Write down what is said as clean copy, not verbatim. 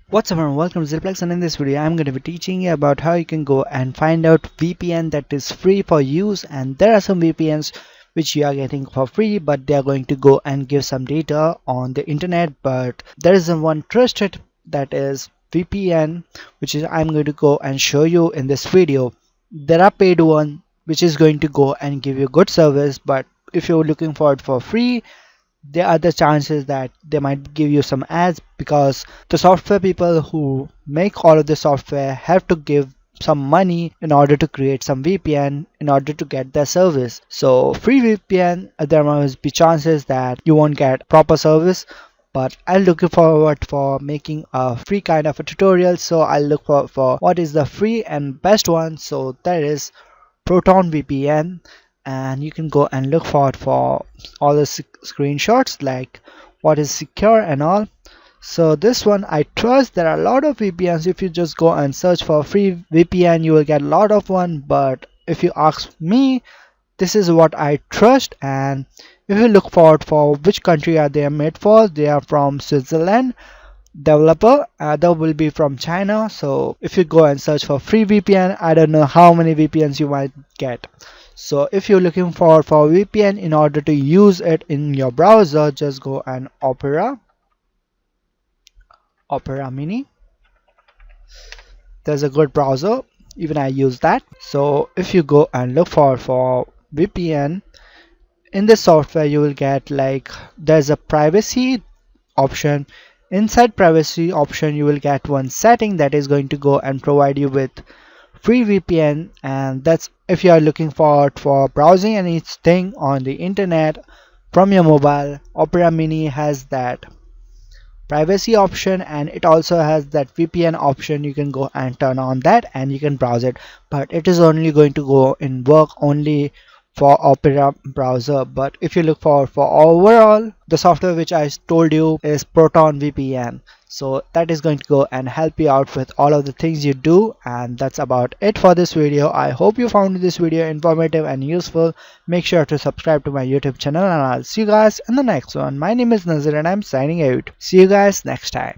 What's up everyone, welcome to ZealPlex, and in this video I'm going to be teaching you about how you can go and find out VPN that is free for use. And there are some VPNs which you are getting for free, but they are going to go and give some data on the internet. But there is one trusted, that is VPN, which is I'm going to go and show you in this video. There are paid one which is going to go and give you good service, but if you're looking for it for free, there are the chances that they might give you some ads, because the software people who make all of the software have to give some money in order to create some VPN in order to get their service. So free VPN, there must be chances that you won't get proper service, but I'm looking forward for making a free kind of a tutorial. So I'll look for what is the free and best one. So that is Proton VPN, and you can go and look for all the screenshots like what is secure and all. So this one I trust. There are a lot of VPNs. If you just go and search for free VPN, you will get a lot of one, but if you ask me, this is what I trust. And if you look for which country are they made for, they are from Switzerland. Developer that will be from China. So if you go and search for free VPN, I don't know how many VPNs you might get. So if you're looking for VPN in order to use it in your browser, just go and Opera Mini. There's a good browser, even I use that. So if you go and look for VPN in this software, you will get like there's a privacy option. Inside privacy option, you will get one setting that is going to go and provide you with free VPN, and that's if you are looking for browsing anything on the internet from your mobile. Opera Mini has that privacy option, and it also has that VPN option. You can go and turn on that and you can browse it, but it is only going to go in work only for Opera browser. But if you look for overall, the software which I told you is Proton VPN. So that is going to go and help you out with all of the things you do. And that's about it for this video. I hope you found this video informative and useful. Make sure to subscribe to my YouTube channel, and I'll see you guys in the next one. My name is Nazir and I'm signing out. See you guys next time.